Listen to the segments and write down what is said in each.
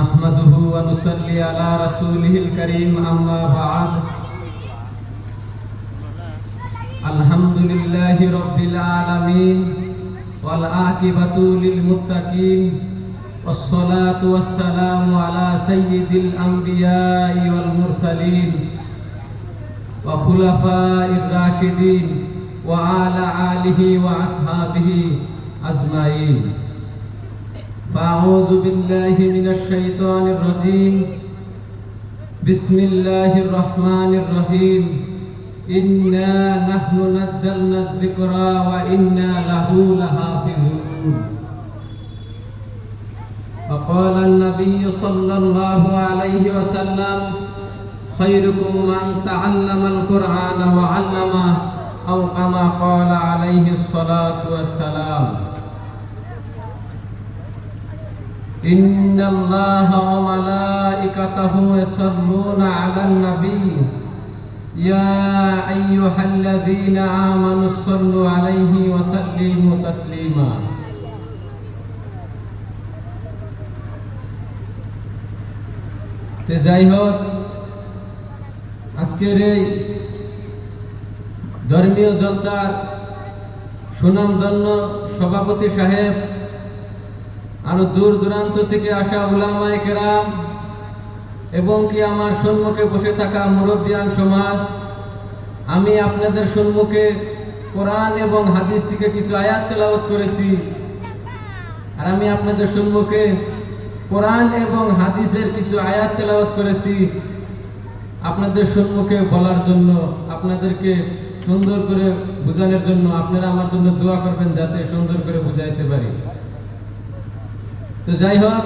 نحمده ونصلي على رسوله الكريم أما بعد الحمد لله رب العالمين والعاقبة للمتقين والصلاة والسلام على سيد الأنبياء والمرسلين وخلفاء الراشدين وعلى آله وأصحابه أجمعين. فأعوذ بالله من الشيطان الرجيم. بسم الله الرحمن الرحيم. إنا نحن نزلنا الذكر وإنا له لحافظون. فقال النبي صلى الله عليه وسلم: خيركم من تعلم القرآن وعلمه أو كما قال عليه الصلاة والسلام. إن الله وملائكته يصلون على النبي يا أيها الذين آمنوا صلوا عليه وسلموا تسليما. যাই হোক, আজকের এই ধর্মীয় জলসার সুনামধন্য সভাপতি সাহেব, আরো দূর দূরান্ত থেকে আসা উলামায়ে কেরাম এবং কি আমার সম্মুখে বসে থাকা মুরব্বিয়ান সমাজ, আমি আপনাদের সম্মুখে কোরআন এবং হাদিস থেকে কিছু আয়াত তেলাওয়াত করেছি। আর আমি আপনাদের সম্মুখে কোরআন এবং হাদিসের কিছু আয়াত তেলাওয়াত করেছি আপনাদের সম্মুখে বলার জন্য, আপনাদেরকে সুন্দর করে বোঝানোর জন্য। আপনারা আমার জন্য দোয়া করবেন যাতে সুন্দর করে বুঝাইতে পারি। তো যাই হোক,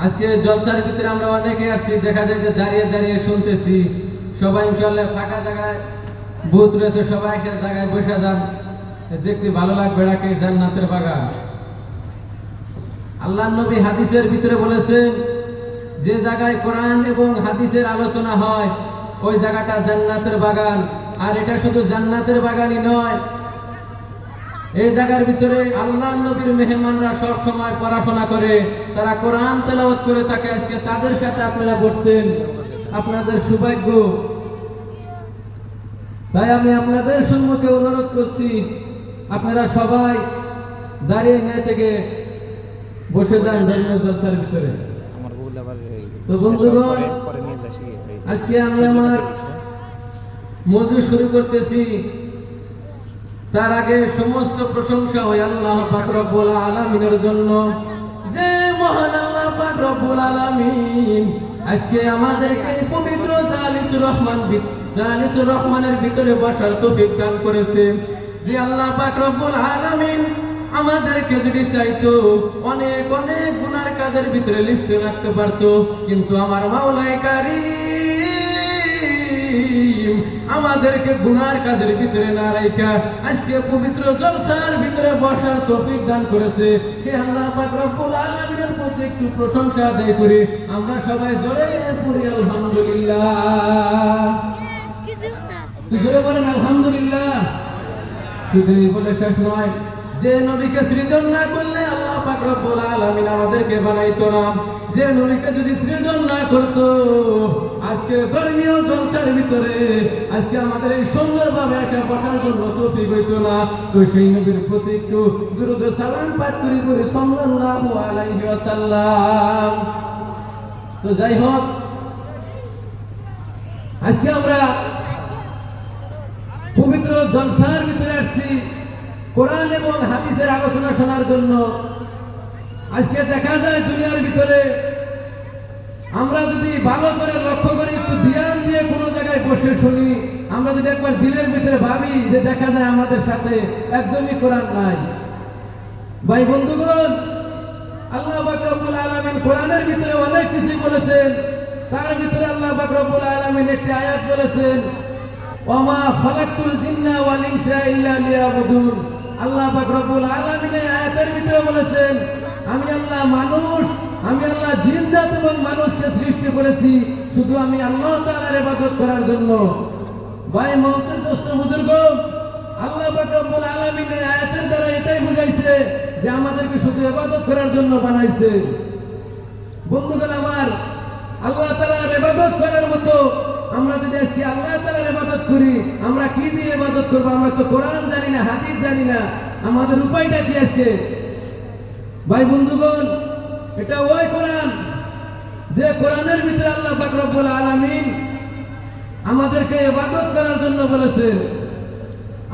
আজকে জলসার ভিতরে আমরা অনেকে আসছি, দেখা যায় যে দাঁড়িয়ে দাঁড়িয়ে শুনতেছি। সবাই ইনশাআল্লাহ ফাঁকা জায়গায় বুথ রয়েছে, সবাই সে জায়গায় বসে যান, দেখতে ভালো লাগবে। ডাকে জান্নাতের বাগান। আল্লাহর নবী হাদিসের ভিতরে বলেছেন, যে জায়গায় কোরআন এবং হাদিসের আলোচনা হয় ওই জায়গাটা জান্নাতের বাগান। আর এটা শুধু জান্নাতের বাগানই নয়, এই জায়গার ভিতরে আল্লাহর নবীর মেহমানরা সব সময় পড়াশোনা করে, তারা কোরআন তেলাওয়াত করে থাকে। আজকে তাদের সাথে আপনারা বসছেন, আপনাদের সৌভাগ্য। তাই আমি আপনাদের সম্মুখে অনুরোধ করছি, আপনারা সবাই দাঁড়িয়ে না থেকে বসে যান ধর্মীয় জলসার ভিতরে। তো বন্ধুগণ, আজকে আমি আমার মজু শুরু করতেছি। তার আগে সমস্ত প্রশংসা হয় আল্লাহ পাক রব্বুল আলামিনের জন্য, যে মহান আল্লাহ পাক রব্বুল আলামিন আজকে আমাদেরকে পবিত্র জালিসুর রহমানের ভিতরে বসার তৌফিক দান করেছে। যে আল্লাহ পাক রব্বুল আলামিন আমাদেরকে যদি চাইতো অনেক অনেক গুনার কাজের ভিতরে লিপ্ত রাখতে পারতো, কিন্তু আমার মাওলাই কারীম আমাদেরকে গুনার কাজের ভিতরে না রাখা আজকে পবিত্র জলসার ভিতরে বসার তৌফিক দান করেছে। সে আল্লাহ পাক রব্বুল আলামিনের প্রতি একটু প্রশংসা আদায় করি। আমরা সবাই জোরে পড়ি আলহামদুলিল্লাহ। জোরে বলেন আলহামদুলিল্লাহ। শুধু বলে শেষ নয়, যে নবীকে সৃজন না করলে আল্লাহ পাক রব্বুল আলামিন আমাদেরকে বানাইতো না। যে নবীকে যদি সৃজন না করতো, আজকে ধর্মীয় জলসার ভিতরে আজকে আমাদের এই সুন্দরভাবে একটা বসার জন্য তৌফিক হইতো না। তো সেই নবীর প্রতি একটু দুরূদ ও সালাম পাঠ করি সাল্লাল্লাহু আলাইহি ওয়াসাল্লাম। তো যাই হোক, আজকে আমরা পবিত্র জলসার ভিতরে আসছি কোরআন এবং হাদিসের আলোচনা শোনার জন্য। আজকে দেখা যায় দুনিয়ার ভিতরে আমরা যদি ভালো করে লক্ষ্য করি, একটু ধ্যান দিয়ে কোনো জায়গায় বসে শুনি, আমরা যদি একবার দিলের ভিতরে ভাবি, যে দেখা যায় আমাদের সাথে একদমই কোরআন নাই। ভাই বন্ধুগণ, আল্লাহ পাক রব্বুল আলামিন কোরআনের ভিতরে অনেক কিছু বলেছেন। তার ভিতরে আল্লাহ পাক রব্বুল আলামিন একটি আয়াত বলেছেন, ওমা খালাকতুল জিন্না ওয়াল ইনসা ইল্লা লিয়াবুদুন। আল্লাহ পাক রব্বুল আলামিন এই আয়াতের ভিতরে বলেছেন, আমি আল্লাহ জিন জাত এবং মানুষকে সৃষ্টি করেছি শুধু আমি আল্লাহ তাআলার ইবাদত করার জন্য। ভাই মুহতারাম দোস্ত বুজুর্গ, আল্লাহ পাক রব্বুল আলামিন এই আয়াতের দ্বারা এটাই বুঝাইছে যে আমাদেরকে শুধু ইবাদত করার জন্য বানাইছে। বন্ধুগণ আমার, আল্লাহ তাআলার ইবাদত করার মতো আমরা যদি আজকে আল্লাহ তাআলার ইবাদত করি, আমরা কি দিয়ে ইবাদত করব? আমরা তো কোরআন জানি না, হাদিস জানি না, আমাদের উপায়টা কি আজকে? ভাই বন্ধুগণ, এটা ওই কোরআন যে কোরআনের ভিতরে আল্লাহ পাক রব্বুল আলামিন আমাদেরকে ইবাদত করার জন্য বলেছেন।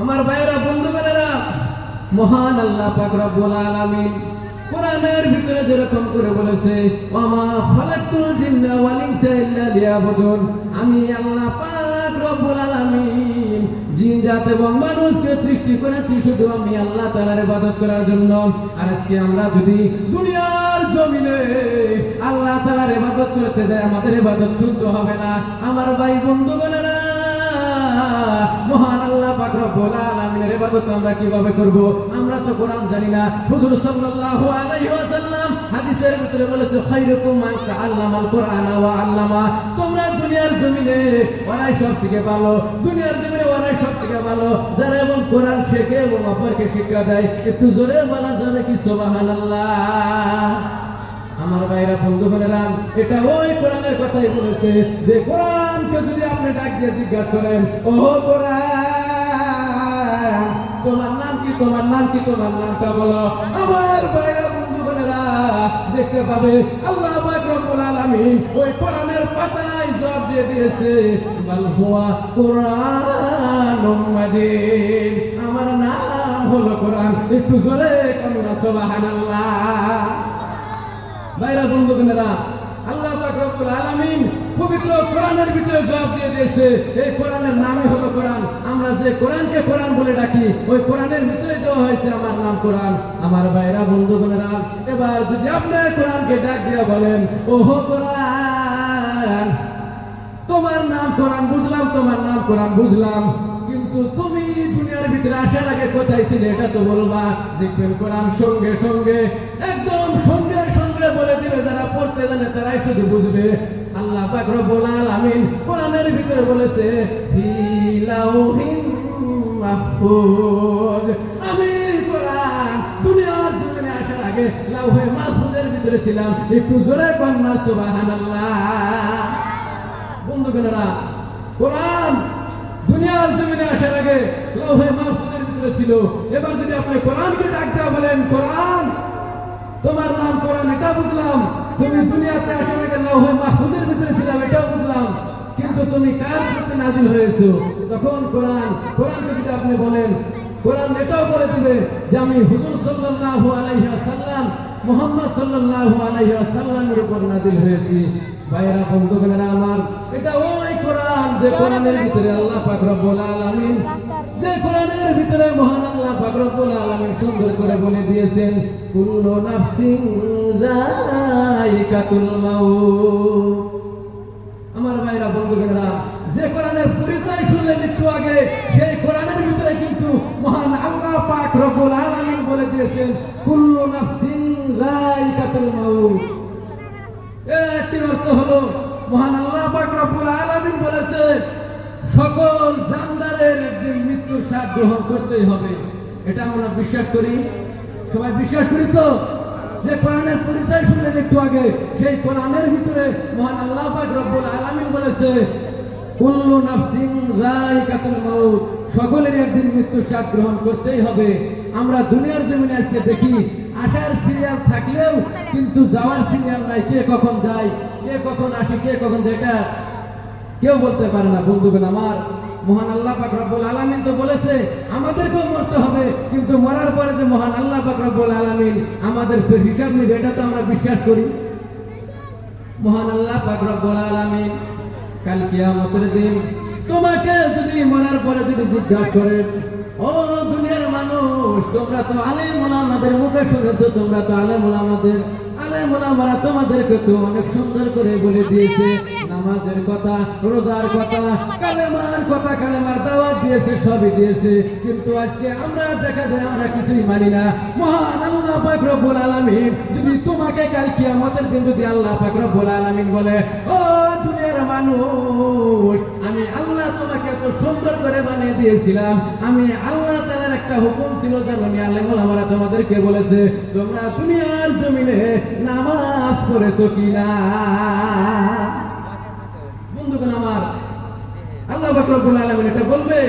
আমার ভাইরা বন্ধুগণেরা, মহান আল্লাহ পাক রব্বুল আলামিন কোরআনের ভিতরে যেরকম করে বলেছে, ওয়ামা খালাকতুল জিন্না ওয়াল ইনসা ইল্লা লিয়াবুদুন, আমি আল্লাহ পাক রব্বুল আলামিন জিন জাত এবং মানুষকে সৃষ্টি করেছি শুধু আমি আল্লাহ তাআলার ইবাদত করার জন্য। আর আজকে আমরা যদি দুনিয়ার জমিনে আল্লাহ তাআলার ইবাদত করতে যাই, আমাদের ইবাদত শুদ্ধ হবে না। আমার ভাই বন্ধুগণেরা, মহান আল্লাহ পাক রব্বুল আলামিনের ইবাদত আমরা কিভাবে করব? আমরা তো কোরআন জানি না। হুজুর সাল্লাল্লাহু আলাইহি ওয়াসাল্লাম হাদিসের ভিতরে বলেছে, খায়রুকুম মান তাআল্লামাল কুরআন ওয়া আল্লামা, তোমরা দুনিয়ার জমিনে ওরাই সবথেকে ভালো, দুনিয়ার জমিনে ওরাই সবথেকে ভালো যারা এবং কোরআন শেখে এবং অপরকে শিক্ষা দেয়। একটু জোরে বলা যাবে কি সুবহানাল্লাহ? আমার ভাইরা বন্ধুগণেরা, এটা ওই কোরআনের কথাই বলেছে যে কোরআনকে যদি আপনি ডাক দিয়ে জিজ্ঞাসা করেন, ও কোরআন তোমার নাম কি, তোমার নাম কি, তোমার নামটা বলো, আমার ভাইরা বন্ধুগণেরা দেখতে পাবে আল্লাহ পাক রব্বুল আলামিন ওই কোরআনের পাতায় জবাব দিয়ে দিয়েছে, বাল হুয়া কুরআনুম মাজিদ, আমার নাম হলো কোরআন। একটু জোরে বলুন সুবহানাল্লাহ। ভাইরা বন্ধুগণেরা, আল্লাহ পাক রব্বুল আলামিন পবিত্র কোরআনের ভিতরে জবাব দিয়ে দিয়েছে, এই কোরআনের নামই হলো কোরআন। আমরা যে কোরআনকে কোরআন বলে ডাকি, ওই কোরআনের ভিতরে দেওয়া হয়েছে আমার নাম কোরআন। আমার ভাইরা বন্ধুগণেরা, এবার যদি আপনি কোরআনকে ডাক দিয়ে বলেন, ওহো কোরআন তোমার নাম কোরআন বুঝলাম, তোমার নাম কোরআন বুঝলাম, কিন্তু তুমি দুনিয়ার ভিতরে আসার আগে কোথায় ছিলে এটা তো বলবা। দেখবেন কোরআন সঙ্গে সঙ্গে একদম সঙ্গে সঙ্গে বলে দিবে, যারা পড়তে জানে তারাই শুধু বুঝবে। আল্লাহ পাক রব্বুল আলামিন কোরআনের ভিতরে বলেছে, ফি লাউহিন মাহফুজ, আমি কোরআন দুনিয়ার জমিনে আসার আগে লাউহে মাহফুজের ভিতরে ছিলাম। একটু জোরে কন্যা সুবহানাল্লাহ। বন্ধুগণেরা, কোরআন দুনিয়ার জমিনে আসার আগে লাউহে মাহফুজের ভিতরে ছিল। এবার যদি আপনি কোরআনকে ডাক দেওয়া বলেন, কোরআন তোমার নাম কোরআন এটা বুঝলাম, তুমি দুনিয়াতে আসার আগে লাউহে মাহফুজের ভিতরে ছিলাম এটাও বুঝলাম, কিন্তু তুমি কার প্রতি নাজিল হয়েছো? তখন কোরআনকে যদি আপনি বলেন, কোরআন এটাও বলে দিবে যে আমি হুজুর সাল্লাল্লাহু আলাইহি ওয়াসাল্লাম, মুহাম্মদ সাল্লাল্লাহু আলাইহি ওয়াসাল্লামের উপর নাজিল হয়েছি। ভাইরা বন্ধুগণেরা আমার, এটা ওই কোরআন যে কোরআনের ভিতরে আল্লাহ পাক রব্বুল আলামিন, যে কোরআনের ভিতরে মহান আল্লাহ পাক রব্বুল আলামিন সুন্দর করে বলে দিয়েছেন, কুল্লু নাফসিন যায়িকাতুল মাউত। আমার ভাইরা বন্ধুগণেরা, যে কোরআনের পরিচয় শুনলেন একটু আগে, সেই কোরআনের ভিতরে কিন্তু মহান আল্লাহ পাক রব্বুল আলামিন বলে দিয়েছেন, কুল্লু নাফসিন যায়িকাতুল মাউত। একটি অর্থ হলো মহান আল্লাহ পাক রব্বুল আলামিন বলেছে, সকল জানদারের একদিন মৃত্যুর স্বাদ গ্রহণ করতেই হবে। এটা আমরা বিশ্বাস করি, সবাই বিশ্বাস করি তো? যে কোরআনের পরিচয় শুনলেন একটু আগে, সেই কোরআনের ভিতরে মহান আল্লাহ পাক রব্বুল আলামিন বলেছে, কুল্লু নাফসিন যায়িকাতুল মাউত, সকলের একদিন মৃত্যুর স্বাদ গ্রহণ করতেই হবে। আমরা দুনিয়ার জমিনে আজকে দেখি আসার সিরিয়াল থাকলেও কিন্তু যাওয়ার সিরিয়াল নাই। কে কখন যায়, কে কখন আসে, কে কখন যায়, এটা কেউ বলতে পারে না। বন্ধুগণ আমার, মহান আল্লাহ পাক রব্বুল আলামিন তো বলেছে আমাদেরকেও মরতে হবে, কিন্তু মরার পরে যে মহান আল্লাহ পাক রব্বুল আলামিন আমাদের হিসাব নিবে, এটা তো আমরা বিশ্বাস করি। মহান আল্লাহ পাক রব্বুল আলামিন কাল কিয়ামতের দিন তোমাকে যদি মরার পরে যদি জিজ্ঞাসা করে, ও দুনিয়ার মানুষ, তোমরা তো আলেম ওলামাদের মুখে শুনেছো, তোমরা তো আলেম ওলামারা তোমাদেরকে তো অনেক সুন্দর করে বলে দিয়েছে, নামাজের কথা, রোজার কথা, কালেমার কথা, কালেমার দাওয়াত দিয়েছে, সবই দিয়েছে, কিন্তু আজকে আমরা দেখা যায় আমরা কিছুই মানি না। মহান আল্লাহ পাক রব্বুল আলামিন যদি তোমাকে কাল কিয়ামতের দিন যদি আল্লাহ পাক রব্বুল আলামিন বলে, ও দুনিয়ার মানুষ, আমি আল্লাহ তোমাকে এত সুন্দর করে বানিয়ে দিয়েছিলাম, আমি আল্লাহ তাআলার একটা হুকুম ছিল, জানো নি আলেম ওলামারা তোমাদেরকে বলেছে তোমরা দুনিয়ার জমিনে না নামাজ পড়েছো কিনা? বন্ধুগণ আমার, আল্লাহ পাক রব্বুল আলামিন এটা বলবে,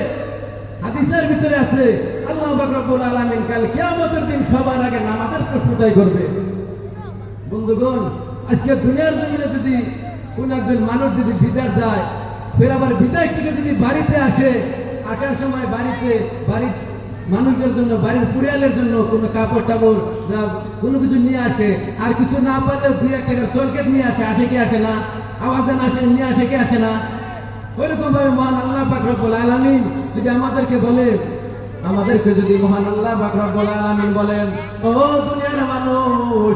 হাদিসের ভিতরে আছে আল্লাহ পাক রব্বুল আলামিন কাল কিয়ামতের দিন সবার আগে নামাজের প্রশ্নটাই করবে। বন্ধুগণ, আজকে দুনিয়ার জমিনে যদি কোন একজন মানুষ যদি বিদেশ যায়, ফের আবার বিদেশ থেকে যদি বাড়িতে আসে, আসার সময় বাড়ির মানুষদের জন্য, বাড়ির পরিয়ালের জন্য কোনো কাপড় টাপড় যা কোনো কিছু নিয়ে আসে, আর কিছু না পারলেও 2-1 টাকার সলকেট নিয়ে আসে কি আসে না? আওয়াজান আসে, নিয়ে আসে কি আসে না? ওইরকম ভাবে মহান আল্লাহ পাক রব্বুল আলামিন যদি আমাদেরকে বলে, আমাদেরকে যদি মহান আল্লাহ পাক রব্বুল আলামিন বলেন, ও দুনিয়ার মানুষ,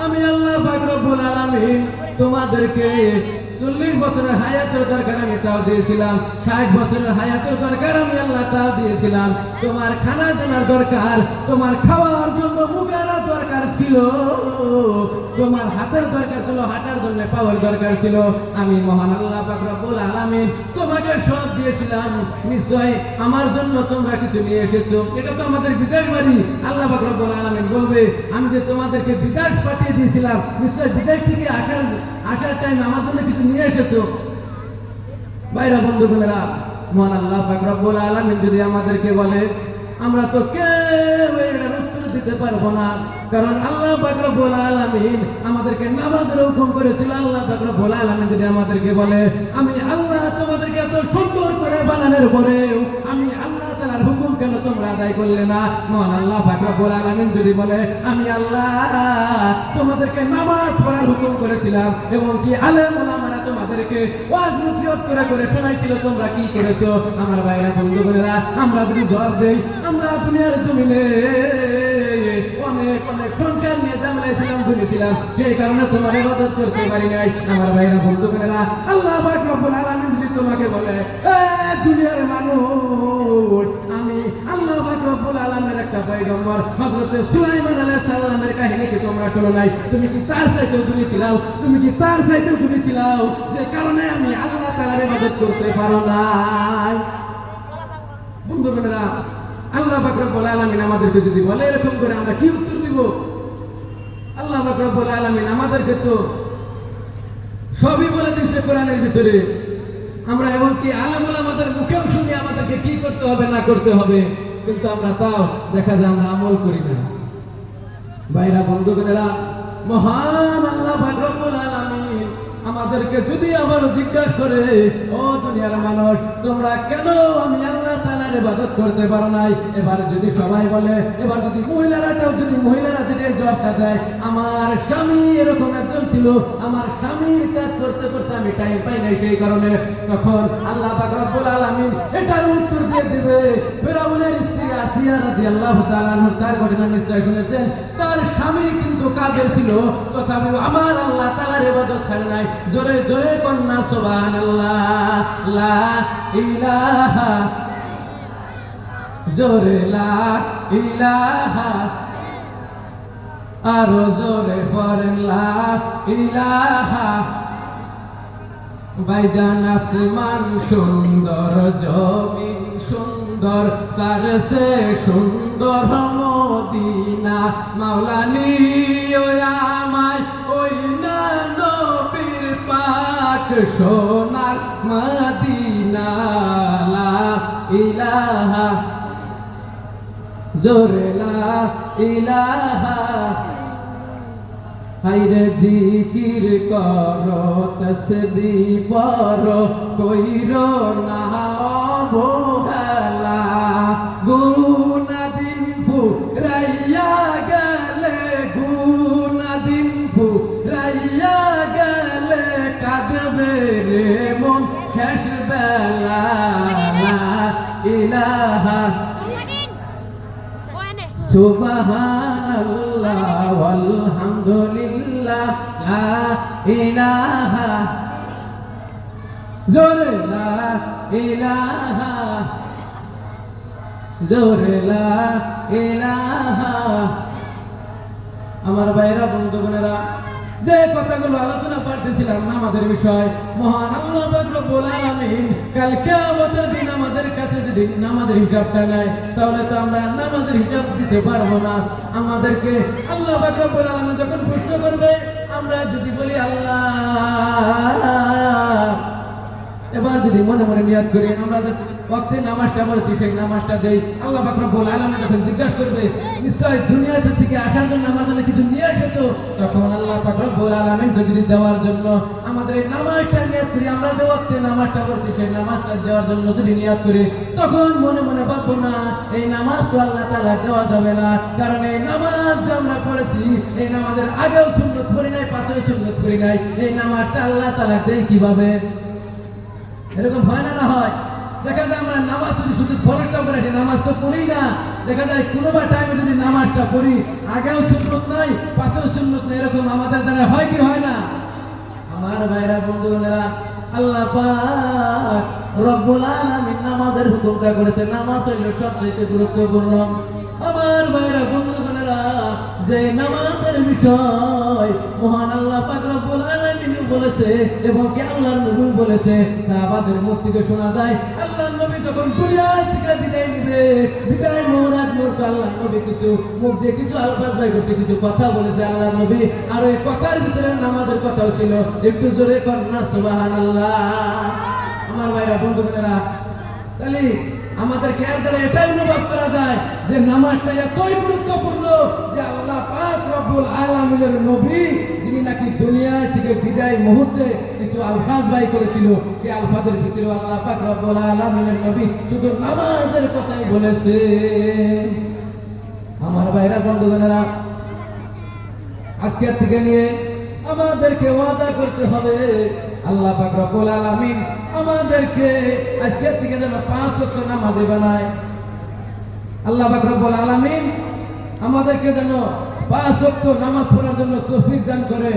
আমি আল্লাহ পাক রব্বুল আলামিন তোমাদেরকে 40 বছরের হায়াতের দরকার আমি তাও দিয়েছিলাম, 60 বছরের হায়াতের দরকার আমি আল্লাহ তাও দিয়েছিলাম, তোমার খানা দানার দরকার, তোমার খাওয়ার জন্য মুখের দরকার ছিল, তোমার হাতের দরকার ছিল, হাঁটার জন্য পাওয়ার দরকার ছিল, আমি মহান আল্লাহ পাক রব্বুল আলামিন তোমাকে সব দিয়েছিলাম, নিশ্চয় আমার জন্য তোমরা কিছু নিয়ে এসেছো। এটা তো আমাদের বিদেশ বাড়ি। আল্লাহ পাক রব্বুল আলামিন বলবে, আমি যে তোমাদেরকে বিদেশ পাঠিয়ে দিয়েছিলাম, নিশ্চয় বিদেশ থেকে আসার টাইম আমার জন্য কিছু নিয়ে এসেছো। ভাইরা, বন্ধুগণেরা, মহান আল্লাহ পাক রব্বুল আলামিন যদি আমাদেরকে বলে, আমরা তো কেউ এটার উত্তর দিতে পারবো না, কারণ আল্লাহ পাক রব্বুল আলামিন আমাদেরকে নামাজের হুকুম করেছিল। আল্লাহ পাক রব্বুল আলামিন যদি আমাদেরকে বলে, আমি আল্লাহ তোমাদেরকে এত সুন্দর করে বানানোর পরেও আমি আল্লাহ তাআলার হুকুম কেন তোমরা আদায় করলে না? মহান আল্লাহ পাক রব্বুল আলামিন যদি বলে, আমি আল্লাহ তোমাদেরকে নামাজ পড়ার হুকুম করেছিলাম এবং কি আলেম ওলামারা তোমাদেরকে ওয়াজ নসিহত করে শোনাইছিল, তোমরা কি করেছো? আমার ভাইরা, বন্ধুগণেরা, আমরা যদি জবাব দেই, আমরা দুনিয়ার জমিনে অনেক সংখ্যার নিয়ে ঝামেলায় ছিলাম, ধরেছিলাম, সেই কারণে তোমার ইবাদত করতে পারি নাই। আমার ভাইরা, বন্ধুগণেরা, আল্লাহ পাক রব্বুল আলামিন যদি তোমাকে বলে, দুনিয়ার মানুষ, আমি আল্লাহ পাক রব্বুল আলামিনের একটা পয়গম্বর হযরত সুলাইমান আলাইহিস সালামের কাহিনী কি তোমরা শোনো নাই? তুমি কি তার চাইতেও তুমি ছিলাও যে কারণে আমি আল্লাহ তাআলার ইবাদত করতে পারো নাই? বন্ধুগণেরা, আল্লাহ পাক রব্বুল আলামিন আমাদেরকে যদি বলে এরকম করে, আমরা কি উত্তর দিব? আল্লাহ পাক রব্বুল আলামিন আমাদেরকে তো সবই বলে দিয়েছে কোরআনের ভিতরে। আমরা এমনকি আলেম ওলামাদের মুখেও শুনি আমাদেরকে কি করতে হবে না করতে হবে, কিন্তু আমরা তাও দেখা যায় আমরা আমল করি না। ভাইরা, বন্ধুগণেরা, মহান আল্লাহ পাক রব্বুল আলামিন আমাদেরকে যদি আবার জিজ্ঞাসা করে, ও দুনিয়ার মানুষ, তোমরা কেন আমি আল্লাহ তাআলার ইবাদত করতে পারো নাই? এবার যদি সবাই বলে, এবার যদি মহিলারা যদি জবাবটা দেয়, আমার স্বামী এরকম একজন ছিল, আমার স্বামীর কাজ করতে করতে আমি টাইম পাই নাই, সেই কারণে, তখন আল্লাহ পাক রব্বুল আলামিন এটার উত্তর দিয়ে দিবে, ফিরআউনের স্ত্রী আসিয়া রাদিয়াল্লাহু তাআলা আনহা, তার ঘটনা নিশ্চয় শুনেছেন। তার স্বামী কিন্তু কাফের ছিল, তথাপি আমার আল্লাহ তাআলার ইবাদত ছাড়ে নাই। জোরে জোরে কন্যা সুবহানাল্লাহ, লা ইলাহা, জোরে লা ইলাহা, আরো জোরে পড়েন লা ইলাহা। ভাইজান, আসমান সুন্দর, জমিন সুন্দর, তার সে সুন্দর মদিনা, মাওলা নিও আমায় ওই না নবীর পাক সোনার মদিনা, লা ইলাহা, জোরে লা ইলাহা। হাইরে জিকির করো, তসবিহ পড়ো, কইরো না অবহেলা, গুনাদিন ফুরাইয়া গেলে, গুনাদিন ফুরাইয়া গেলে, কাঁদবে রে মন শেষ বেলা, লা ইলাহা, সুবহানাল্লাহ ওয়ালহামদুলিল্লাহ, লা ইলাহা, জোরে লা ইলাহা, জোরে লা ইলাহা। আমার ভাইরা, বন্ধুগণেরা, যে কথাগুলো আলোচনা করতেছিলাম নামাজের বিষয়, মহান আল্লাহ পাক রব্বুল আলামিন কাল কিয়ামতের দিন আমাদের কাছে যদি নামাজের হিসাবটা নেয়, তাহলে তো আমরা নামাজের হিসাব দিতে পারবো না। আমাদেরকে আল্লাহ পাক রব্বুল আলামিন যখন প্রশ্ন করবে, আমরা যদি বলি আল্লাহ, এবার যদি মনে মনে নিয়াত করি আমরা যে ওয়াক্তে নামাজটা বলছি সেই নামাজটা দেই, আল্লাহ পাক রব্বুল আলামিন যখন জিজ্ঞাসা করবে নিশ্চয় দুনিয়াতে থেকে আসার জন্য আমার জন্য কিছু নিয়ে এসেছো, তখন আল্লাহ পাক রব্বুল আলামিনকে যদি দেওয়ার জন্য আমাদের এই নামাজটা নিয়াত করি, আমরা যে ওয়াক্তে নামাজটা বলছি সেই নামাজটা দেওয়ার জন্য যদি নিয়াত করি, তখন মনে মনে ভাববো না এই নামাজ তো আল্লাহ তাআলা দেওয়া যাবে না, কারণ এই নামাজ যে আমরা পড়েছি এই নামাজের আগেও সুন্নত পড়ি নাই, পাশেও সুন্নত পড়ি নাই, এই নামাজটা আল্লাহ তাআলা দেয় কিভাবে? এরকম হয় না? না হয়? দেখা যায় আমরা নামাজ যদি শুধু ফরজটা পড়ে আসি, নামাজ তো পড়ি না। দেখা যায় কোনোবা টাইমে যদি নামাজটা পড়ি, আগেও সুন্নত নাই, পাশেও সুন্নত নাই, এরকম আমাদের দ্বারা হয় কি হয় না? আমার ভাইরা বন্ধুগণেরা, আল্লাহ পাক রব্বুল আলামিন নামাজের হুকুমটা করেছে, নামাজ হইল সবচেয়ে গুরুত্বপূর্ণ। আমার ভাইরা বন্ধুগণেরা, যে নামাজের বিষয় মহান আল্লাহ পাক রব্বুল আলামিন বলেছে এবং কি আল্লাহর নবী বলেছে, সাহাবাদের মুখ থেকে শোনা যায় আল্লাহর নবী যখন দুনিয়া থেকে বিদায় নিবে, বিদায় মুরাদ মুহূর্তে আল্লাহর নবী কিছু মুখ দিয়ে কিছু আলফাজ বাই করছে, কিছু কথা বলেছে আল্লাহর নবী, আর এই কথার ভিতরে নামাজের কথাও ছিল। একটু জোরে কন্যা সুবহানাল্লাহ। আমার ভাইরা বন্ধুগণেরা, তাহলে আমাদেরকে এর দ্বারা এটাই অনুভব করা যায় যে নামাজটা এতই গুরুত্বপূর্ণ যে আল্লাহ পাক রব্বুল আলামিনের নবী যিনি নাকি দুনিয়া থেকে বিদায় মুহূর্তে কিছু আলফাজ বাই করেছিল, সেই আলফাজের ভিতরে আল্লাহ পাক রব্বুল আলামিনের নবী শুধু নামাজের কথাই বলেছে। আমার ভাইরা বন্ধুগণেরা, আজকের থেকে নিয়ে আমাদেরকে ওয়াদা করতে হবে আল্লাহ পাক রব্বুল আলামিন আমাদেরকে আজকের থেকে যেন 5 ওয়াক্ত নামাজে বানায়। আল্লাহ পাক রব্বুল আলামিন আমাদেরকে যেন 5 ওয়াক্ত নামাজ পড়ার জন্য তৌফিক দান করে।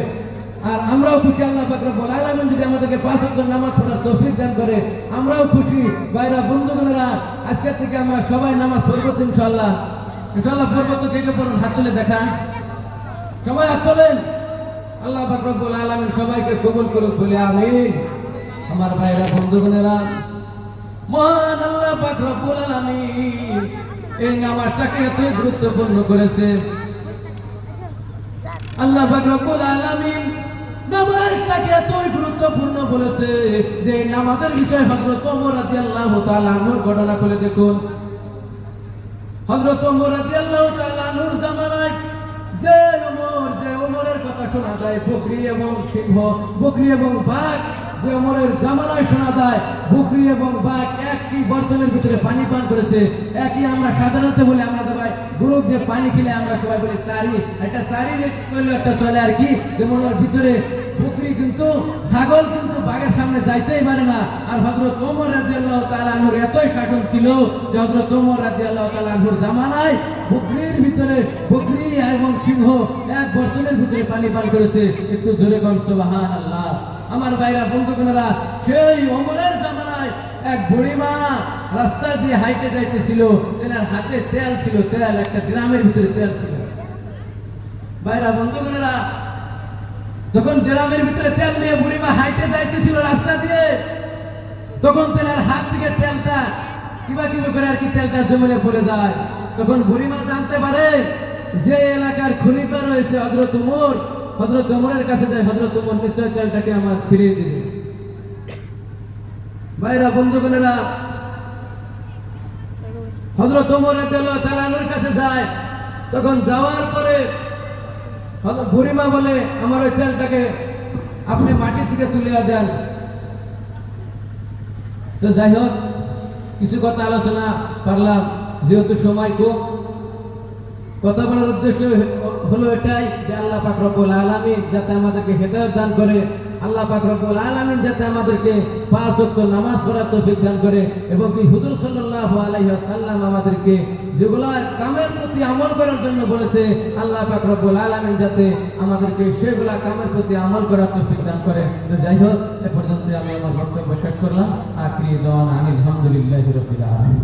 আর আমরাও খুশি, আল্লাহ পাক রব্বুল আলামিন যদি আমাদেরকে 5 ওয়াক্ত নামাজ পড়ার তৌফিক দান করে, আমরাও খুশি। ভাইরা বন্ধুগণেরা, আজকের থেকে আমরা সবাই নামাজ পড়বো ইনশাআল্লাহ। ইনশাআল্লাহ পড়বো তো কে কে পড়ুন, হাত তুলে দেখান, সবাই হাত তোলেন। আল্লাহ পাক রব্বুল আলামিন সবাইকে কবুল করুক বলে আমিন। আমার ভাইরা বন্ধুগণেরা, মহান আল্লাহ পাক রব্বুল আলামিন এই নামাজটাকে এতই গুরুত্বপূর্ণ করেছে। আল্লাহ পাক রব্বুল আলামিন নামাজটাকে এতই গুরুত্বপূর্ণ বলেছে যে নামাজের বিষয়ে হযরত ওমর রাদিয়াল্লাহু তাআলা আনহুর ঘটনা খুলে দেখুন। হযরত ওমর রাদিয়াল্লাহু তাআলা আনহুর জামানায় যে ওমরের কথা শোনা যায়, বকরি এবং সিংহ, বকরি এবং বাঘ, যে ওমরের জামানায় শোনা যায় বকরি এবং বাঘ একই বর্তনের ভিতরে পানি পান করেছে। একই আমরা সাধারণত বলি, আমরা তো ভাই গুরুক যে পানি খেলে আমরা সবাই বলি সারি, একটা সারি করলে একটা চলে আর কি, যেমন ওর ভিতরে বকরি কিন্তু ছাগল কিন্তু বাঘের সামনে যাইতেই পারে না। আর হযরত ওমর রাদিয়াল্লাহু তাআলা আনহুর এতই শাসন ছিল যে হযরত ওমর রাদিয়াল্লাহু তাআলা আনহুর জামানায় বকরির ভিতরে বকরি এবং সিংহ এক বর্তনের ভিতরে পানি পান করেছে। একটু জোরে বল সুবহানাল্লাহ। আমার ভাইরা বন্ধুগণেরা, সেই ওমরের জামানায় এক বুড়িমা রাস্তা দিয়ে হাইটে যাইতেছিল, তেনার হাতে তেল ছিল, তেল একটা গ্রামের ভিতরে তেল ছিল। ভাইরা বন্ধুগণেরা, যখন গ্রামের ভিতরে তেল নিয়ে বুড়িমা হাইটে যাইতেছিল রাস্তা দিয়ে, তখন তেনার হাত থেকে তেলটা কিবা করে আর কি তেলটা জমিনে পড়ে যায়। তখন বুড়িমা জানতে পারে যে এলাকার খলিফা রয়েছে হযরত ওমর, হযরত ওমরের কাছে যায়, হযরত ওমর নিশ্চয় তেলটাকে আমার ফিরিয়ে দিবে। ভাইরা বন্ধুগণেরা, হযরত ওমর রাদিয়াল্লাহু তাআলা আনহুর কাছে যায়। তখন যাওয়ার পরে বুড়িমা বলে, আমার ওই তেলটাকে আপনি মাটি থেকে তুলে দেন। তো যাই হোক, কিছু কথা আলোচনা করলাম, যেহেতু সময় কম, কথা বলার উদ্দেশ্য হলো এটাই যে আল্লাহ পাক রব্বুল আলামিন যাতে আমাদেরকে হেদায়েত দান করে, আল্লাহ পাক রব্বুল আলামিন যাতে আমাদেরকে 5 ওয়াক্ত নামাজ পড়ার তৌফিক দান করে, এবং কি হুজুর সাল্লাল্লাহু আলাইহি ওয়াসাল্লাম আমাদেরকে যেগুলো কামের প্রতি আমল করার জন্য বলেছে, আল্লাহ পাক রব্বুল আলামিন যাতে আমাদেরকে সেগুলা কামের প্রতি আমল করার তৌফিক দান করে। তো যাই হোক, এ পর্যন্ত আমি আমার বক্তব্য শেষ করলাম। আখিরি দাওয়ানা আলহামদুলিল্লাহি রাব্বিল আলামিন।